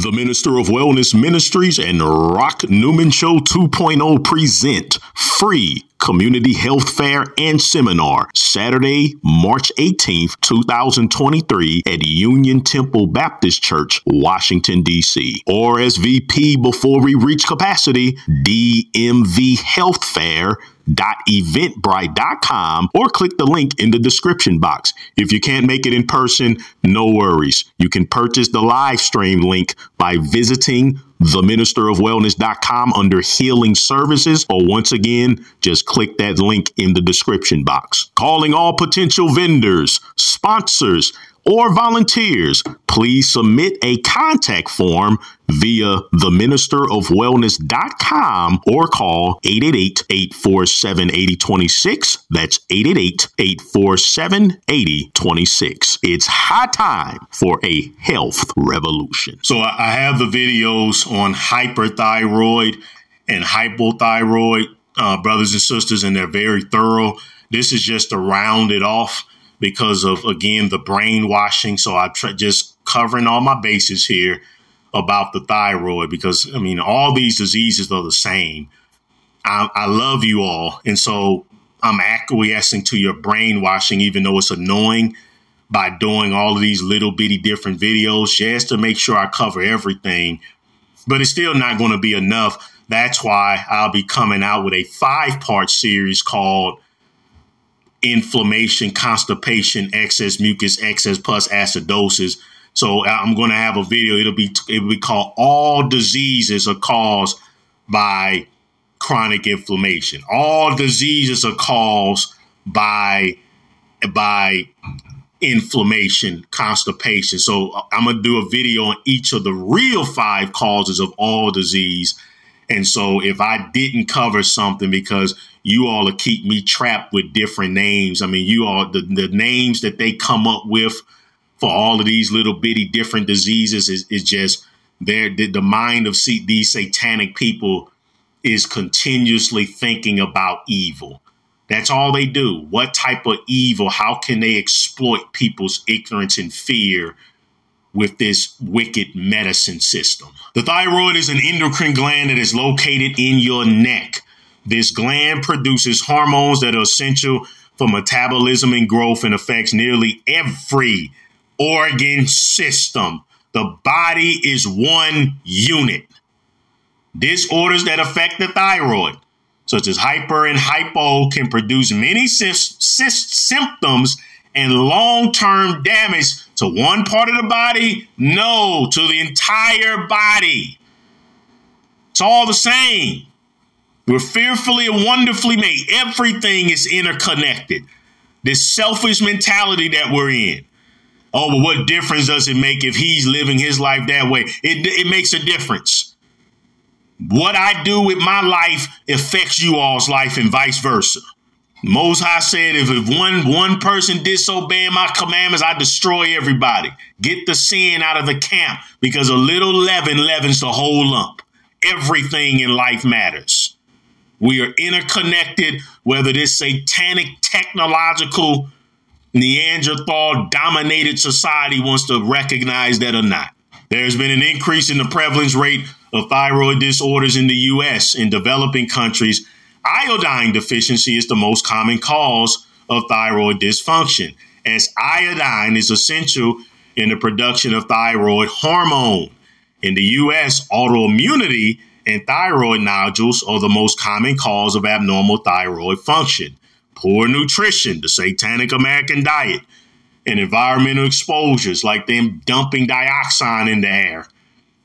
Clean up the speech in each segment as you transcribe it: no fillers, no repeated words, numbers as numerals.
The Minister of Wellness Ministries and Rock Newman Show 2.0 present free community health fair and seminar Saturday, March 18th, 2023 at Union Temple Baptist Church, Washington, D.C. RSVP before we reach capacity, dmvhealthfair.eventbrite.com or click the link in the description box. If you can't make it in person, no worries. You can purchase the live stream link by visiting theministerofwellness.com under healing services, or once again, just click that link in the description box. Calling all potential vendors, sponsors, or volunteers, please submit a contact form via theministerofwellness.com or call 888-847-8026. That's 888-847-8026. It's high time for a health revolution. So I have the videos on hyperthyroid and hypothyroid, brothers and sisters, and they're very thorough. This is just to round it off because of, again, the brainwashing. So I just covering all my bases here about the thyroid, because, I mean, all these diseases are the same. I love you all. And so I'm acquiescing to your brainwashing, even though it's annoying, by doing all of these little bitty different videos just to make sure I cover everything. But it's still not going to be enough. That's why I'll be coming out with a 5-part series called Inflammation, Constipation, Excess Mucus, Excess Pus, Acidosis. So I'm going to have a video. It'll be called All Diseases Are Caused by Chronic Inflammation. All diseases are caused by inflammation, constipation. So I'm going to do a video on each of the real 5 causes of all disease. And so if I didn't cover something, because you all will keep me trapped with different names. I mean, you all, the names that they come up with for all of these little bitty different diseases is just the mind of these satanic people is continuously thinking about evil. That's all they do. What type of evil? How can they exploit people's ignorance and fear with this wicked medicine system? The thyroid is an endocrine gland that is located in your neck. This gland produces hormones that are essential for metabolism and growth and affects nearly every organ system. The body is one unit. Disorders that affect the thyroid, such as hyper and hypo, can produce many symptoms and long-term damage to one part of the body. No, to the entire body. It's all the same. We're fearfully and wonderfully made. Everything is interconnected. This selfish mentality that we're in. Oh, but what difference does it make if he's living his life that way? It makes a difference. What I do with my life affects you all's life and vice versa. Most High said, if one person disobeying my commandments, I destroy everybody. Get the sin out of the camp, because a little leaven leavens the whole lump. Everything in life matters. We are interconnected, whether this satanic, technological, Neanderthal dominated society wants to recognize that or not. There's been an increase in the prevalence rate of thyroid disorders in the U.S. In developing countries, iodine deficiency is the most common cause of thyroid dysfunction, as iodine is essential in the production of thyroid hormone. In the U.S., autoimmunity and thyroid nodules are the most common cause of abnormal thyroid function. Poor nutrition, the satanic American diet, and environmental exposures like them dumping dioxin in the air.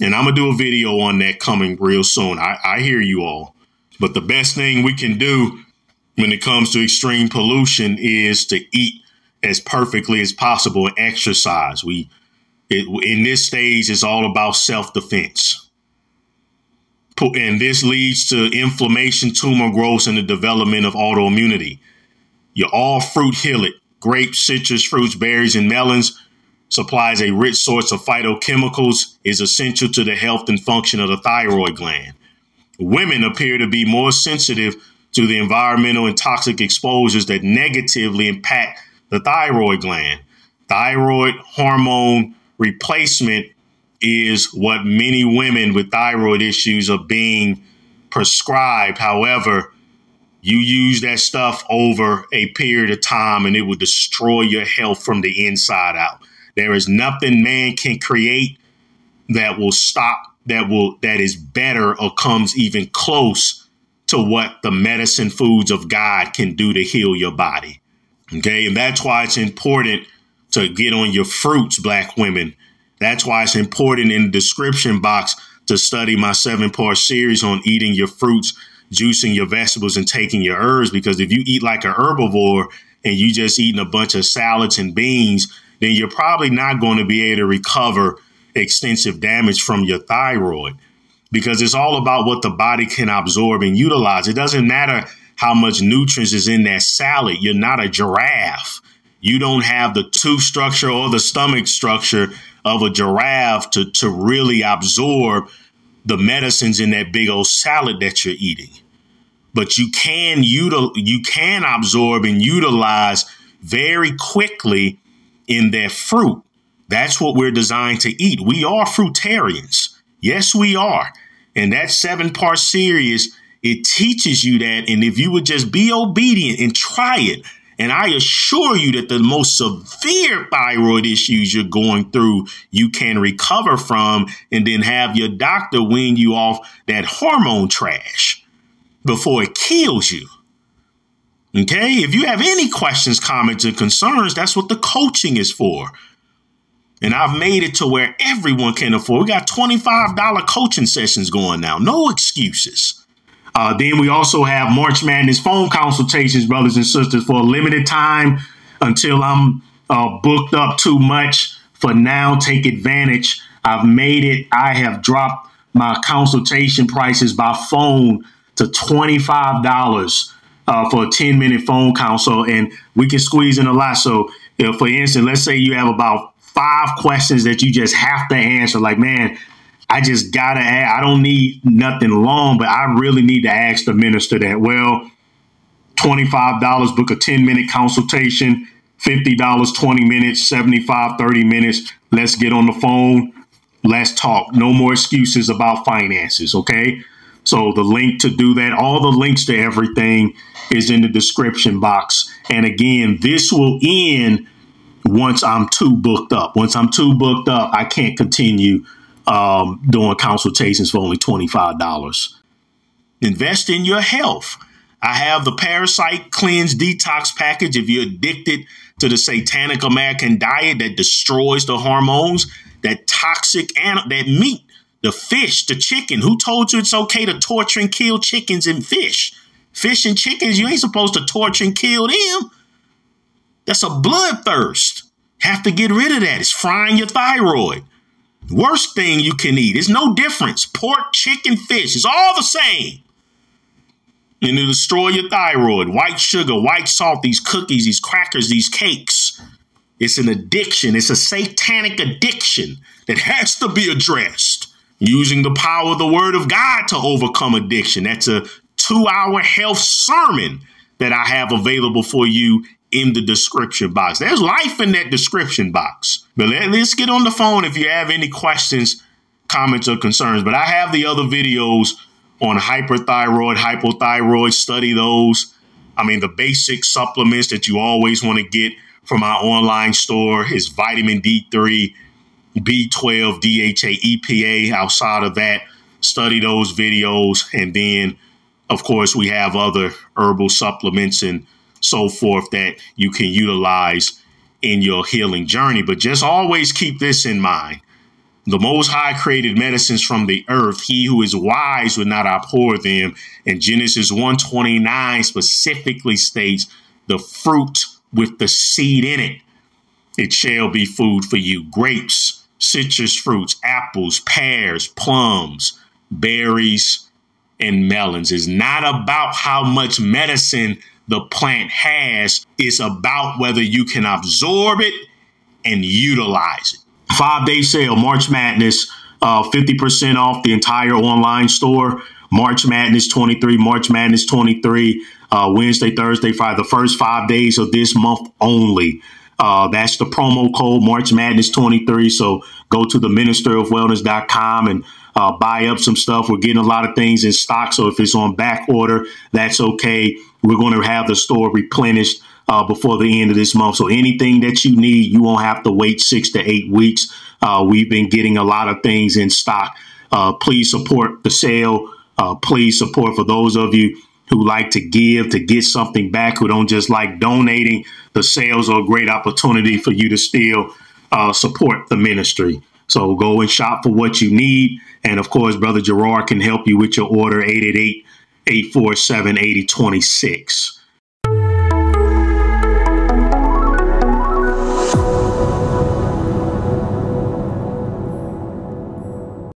And I'm going to do a video on that coming real soon. I hear you all. But the best thing we can do when it comes to extreme pollution is to eat as perfectly as possible and exercise. In this stage, it's all about self-defense. And this leads to inflammation, tumor growth, and the development of autoimmunity. Your all-fruit hillet, grapes, citrus fruits, berries, and melons supplies a rich source of phytochemicals, is essential to the health and function of the thyroid gland. Women appear to be more sensitive to the environmental and toxic exposures that negatively impact the thyroid gland. Thyroid hormone replacement is what many women with thyroid issues are being prescribed. However, you use that stuff over a period of time and it will destroy your health from the inside out. There is nothing man can create that will stop, that is better or comes even close to what the medicine foods of God can do to heal your body. Okay. And that's why it's important to get on your fruits, Black women. That's why it's important in the description box to study my 7-part series on eating your fruits, juicing your vegetables, and taking your herbs. Because if you eat like a herbivore and you just eating a bunch of salads and beans, then you're probably not going to be able to recover extensive damage from your thyroid, because it's all about what the body can absorb and utilize. It doesn't matter how much nutrients is in that salad. You're not a giraffe. You don't have the tooth structure or the stomach structure of a giraffe to really absorb the medicines in that big old salad that you're eating. But you can absorb and utilize very quickly in that fruit. That's what we're designed to eat. We are fruitarians. Yes, we are. And that 7-part series, it teaches you that. And if you would just be obedient and try it, and I assure you that the most severe thyroid issues you're going through, you can recover from, and then have your doctor wean you off that hormone trash before it kills you. Okay? If you have any questions, comments, or concerns, that's what the coaching is for. And I've made it to where everyone can afford. We got $25 coaching sessions going now. No excuses. Then we also have March Madness phone consultations, brothers and sisters, for a limited time until I'm booked up too much. For now, take advantage. I've made it. I have dropped my consultation prices by phone to $25 for a 10-minute phone consult, and we can squeeze in a lot. So, for instance, let's say you have about 5 questions that you just have to answer. Like, man, I just gotta ask. I don't need nothing long, but I really need to ask the minister that. Well, $25, book a 10-minute consultation, $50, 20 minutes, $75, 30 minutes. Let's get on the phone. Let's talk. No more excuses about finances, okay? So the link to do that, all the links to everything is in the description box. And again, this will end once I'm too booked up. Once I'm too booked up, I can't continue doing consultations for only $25. Invest in your health. I have the Parasite Cleanse Detox package. If you're addicted to the satanic American diet that destroys the hormones, that toxic that meat, the fish, the chicken. Who told you it's okay to torture and kill chickens and fish? Fish and chickens, you ain't supposed to torture and kill them. That's a bloodthirst. Have to get rid of that. It's frying your thyroid. Worst thing you can eat. There's no difference. Pork, chicken, fish. It's all the same. And it'll destroy your thyroid. White sugar, white salt, these cookies, these crackers, these cakes. It's an addiction. It's a satanic addiction that has to be addressed. Using the power of the word of God to overcome addiction. That's a 2-hour health sermon that I have available for you in the description box. There's life in that description box. But let's get on the phone if you have any questions, comments, or concerns. But I have the other videos on hyperthyroid, hypothyroid. Study those. I mean, the basic supplements that you always want to get from our online store is vitamin D3, B12, DHA, EPA. Outside of that, study those videos. And then, of course, we have other herbal supplements and so forth that you can utilize in your healing journey. But just always keep this in mind. The Most High created medicines from the earth. He who is wise would not abhor them. And Genesis 1:29 specifically states the fruit with the seed in it. It shall be food for you. Grapes, citrus fruits, apples, pears, plums, berries, and melons. It's not about how much medicine the plant has. It's about whether you can absorb it and utilize it. 5-day sale, March Madness, 50% off the entire online store. March Madness 23, March Madness 23, Wednesday, Thursday, Friday, the first 5 days of this month only. That's the promo code March Madness 23. So go to the ministerofwellness.com and buy up some stuff. We're getting a lot of things in stock. So if it's on back order, that's okay. We're going to have the store replenished before the end of this month. So anything that you need, you won't have to wait 6 to 8 weeks. We've been getting a lot of things in stock. Please support the sale. Please support, for those of you who like to give, to get something back, who don't just like donating. The sales are a great opportunity for you to still support the ministry. So go and shop for what you need. And of course, Brother Gerard can help you with your order, 888-847-8026.